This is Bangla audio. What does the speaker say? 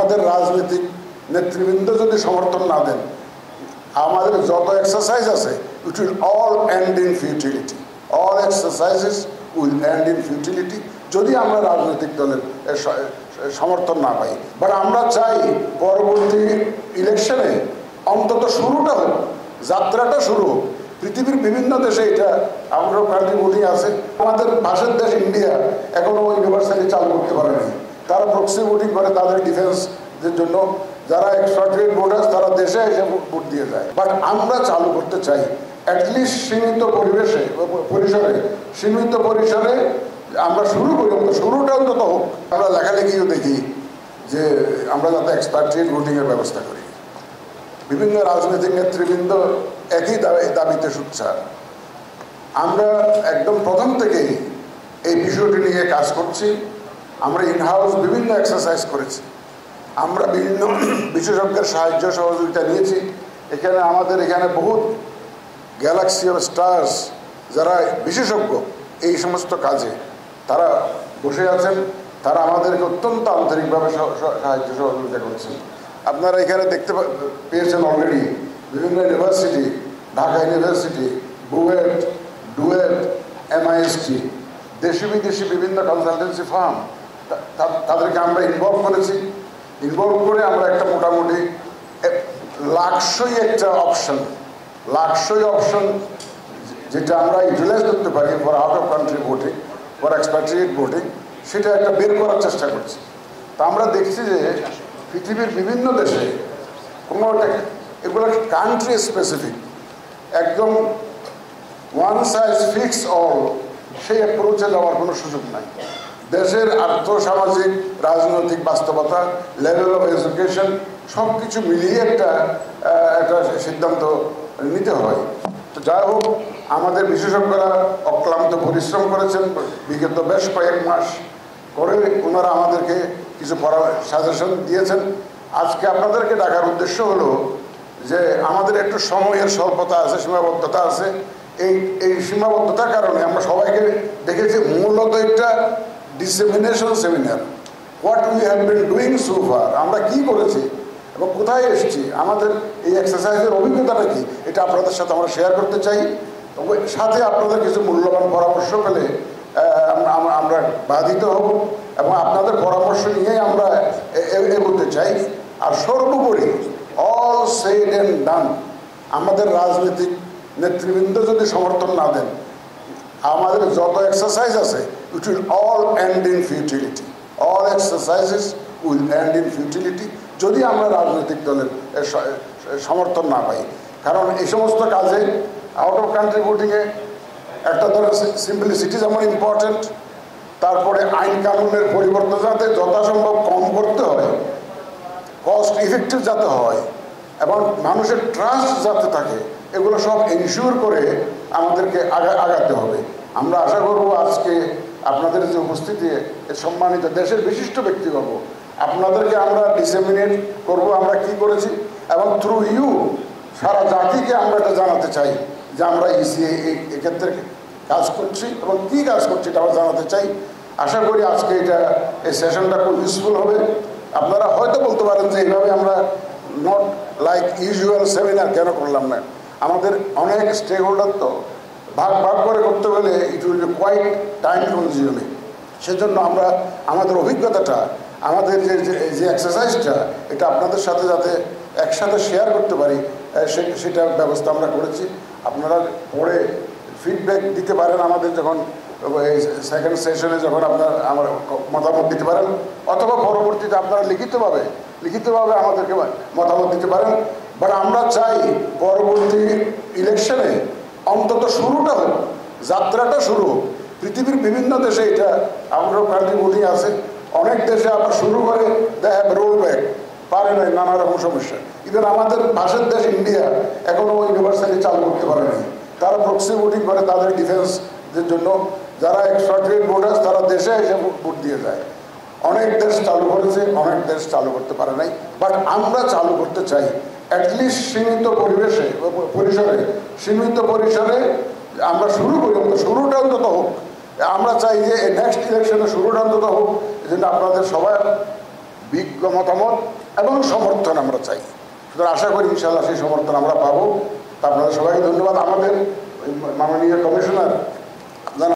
আমাদের রাজনৈতিক নেতৃবৃন্দ যদি সমর্থন না দেন, আমাদের যত এক্সারসাইজ আছে it will all end in futility. All exercises will end in futility যদি আমরা রাজনৈতিক দলের সমর্থন না পাই। বাট আমরা চাই পরবর্তী ইলেকশনে অন্তত শুরুটা হোক, যাত্রাটা শুরু হোক। পৃথিবীর বিভিন্ন দেশে এটা আমরা কান্ট্রি বলি আছে। আমাদের পাশের দেশ ইন্ডিয়া এখনো ইউনিভার্সালি চালু করতে পারেনি। তারা প্রক্সি ভোটিং করে তাদের ডিফেন্সের জন্য। যারা এক্সপাট্রিয়েট ভোটার্স তারা দেশে এসে ভোট দিয়ে যায়। বাট আমরা চালু করতে চাই অ্যাটলিস্ট সীমিত পরিসরে আমরা শুরু করি, শুরুটা অন্তত হোক। আমরা লেখালেখিও দেখি যে আমরা যাতে এক্সপাট্রিয়েট ভোটিংয়ের ব্যবস্থা করি। বিভিন্ন রাজনৈতিক নেতৃবৃন্দ একই দাবিতে সোচ্চার। আমরা একদম প্রথম থেকেই এই বিষয়টি নিয়ে কাজ করছি। আমরা ইনহাউস বিভিন্ন এক্সারসাইজ করেছি। আমরা বিভিন্ন বিশেষজ্ঞের সাহায্য সহযোগিতা নিয়েছি। আমাদের এখানে বহুত গ্যালাক্সি অফ স্টার্স যারা বিশেষজ্ঞ এই সমস্ত কাজে তারা বসে আছেন। তারা আমাদেরকে অত্যন্ত আন্তরিকভাবে সাহায্য সহযোগিতা করছেন। আপনারা এখানে দেখতে পেয়েছেন অলরেডি বিভিন্ন university, Dhaka university, BUET, duet, MIST, দেশি বিদেশি বিভিন্ন কনসালটেন্সি ফার্ম, তাদেরকে আমরা ইনভলভ করেছি। ইনভলভ করে আমরা একটা মোটামুটি লাক্সই একটা অপশন যেটা আমরা ইউটিলাইজ করতে পারি for out of country voting, for expatriate voting, সেটা একটা বের করার চেষ্টা করছি। তা আমরা দেখছি যে পৃথিবীর বিভিন্ন দেশে কোনো এগুলো কান্ট্রি স্পেসিফিক, একদম ওয়ান সাইজ ফিক্স অল সেই অ্যাপ্রোচে যাওয়ার কোনো সুযোগ নাই। দেশের আর্থসামাজিক রাজনৈতিক বাস্তবতা, লেভেল অফ এডুকেশন সব কিছু মিলিয়ে একটা সিদ্ধান্ত নিতে হয়। তো যাই হোক, আমাদের বিশেষজ্ঞরা অক্লান্ত পরিশ্রম করেছেন বিগত বেশ কয়েক মাস করে। ওনারা আমাদেরকে কিছু সাজেশন দিয়েছেন। আজকে আপনাদেরকে ডাকার উদ্দেশ্য হলো যে আমাদের একটু সময়ের স্বল্পতা আছে, সীমাবদ্ধতা আছে। এই সীমাবদ্ধতার কারণে আমরা সবাইকে দেখেছি মূলত একটা dissemination seminar, what we have been doing so far, আমরা কি করেছি এবং কোথায় এসেছি, আমাদের এই এক্সারসাইজের অভিজ্ঞতাটা কি, এটা আপনাদের সাথে আমরা শেয়ার করতে চাই। সাথে আপনাদের কিছু মূল্যবান পরামর্শ পেলে আমরা বাধিত হব এবং আপনাদের পরামর্শ নিয়েই আমরা এগোতে চাই। আর সর্বোপরি অল সেড অ্যান্ড ডান, আমাদের রাজনৈতিক নেতৃবৃন্দ যদি সমর্থন না দেন, আমাদের যত এক্সারসাইজ আছে it will all end in futility. All exercises will end in futility যদি আমরা রাজনৈতিক দলের সমর্থন না পাই। কারণ এই সমস্ত কাজে আউট অফ কান্ট্রি ভোটিংয়ে একটা ধরনের সিম্পলিসিটি যেমন ইম্পর্টেন্ট, তারপরে আইন কানুনের পরিবর্তন যাতে যথাসম্ভব কম করতে হয়, কস্ট ইফেক্টিভ যাতে হয় এবং মানুষের ট্রাস্ট যাতে থাকে, এগুলো সব এনশিওর করে আমাদেরকে আগাতে হবে। আমরা আশা করব আজকে আপনাদের যে উপস্থিতি, সম্মানিত দেশের বিশিষ্ট ব্যক্তিবর্গ, আপনাদেরকে আমরা ডিসেমিনেট করব আমরা কি করেছি এবং থ্রু ইউ সারা জাতিকে আমরা এটা জানাতে চাই যে আমরা এক্ষেত্রে কাজ করছি এবং কী কাজ করছি এটা আমরা জানাতে চাই। আশা করি আজকে এই সেশনটা খুব ইউজফুল হবে। আপনারা হয়তো বলতে পারেন যে এইভাবে আমরা নট লাইক ইউজুয়াল সেমিনার কেন করলাম না। আমাদের অনেক স্টেক হোল্ডার তো ভাগ করে করতে গেলে it will be quite time consuming. সেজন্য আমরা আমাদের অভিজ্ঞতাটা, আমাদের যে এক্সারসাইজটা, এটা আপনাদের সাথে যাতে একসাথে শেয়ার করতে পারি সেটার ব্যবস্থা আমরা করেছি। আপনারা পরে ফিডব্যাক দিতে পারেন আমাদের যখন এই সেকেন্ড সেশনে যখন আমার মতামত দিতে পারেন, অথবা পরবর্তীতে আপনারা লিখিতভাবে আমাদেরকে মতামত দিতে পারেন। বাট আমরা চাই পরবর্তী ইলেকশনে অন্তত শুরুটা হোক, যাত্রাটা শুরু হোক। পৃথিবীর বিভিন্ন দেশে এটা আমরা কান্ট্রি বলি আছে, অনেক দেশে আবার শুরু করে দে হ্যাভ রোল ব্যাক, পারে নাই, নানা রকম সমস্যা। ইভেন আমাদের পাশের দেশ ইন্ডিয়া এখনো ইউনিভার্সালি চালু করতে পারেনি। তারা প্রক্সি ভোটিং করে তাদের ডিফেন্সের জন্য। যারা এক্সপাট্রিয়েট ভোটার্স তারা দেশে এসে ভোট দিয়ে যায়। অনেক দেশ চালু করেছে, অনেক দেশ চালু করতে পারে নাই। বাট আমরা চালু করতে চাই অ্যাটলিস্ট সীমিত পরিসরে আমরা শুরু করি, শুরুটা অন্তত হোক। আমরা চাই যে নেক্সট ইলেকশনে শুরুটা অন্তত হোক। এই জন্য আপনাদের সবার বিজ্ঞ মতামত এবং সমর্থন আমরা চাই। সুতরাং আশা করি ইনশাআল্লাহ সেই সমর্থন আমরা পাবো। তা আপনাদের সবাইকে ধন্যবাদ। আমাদের মাননীয়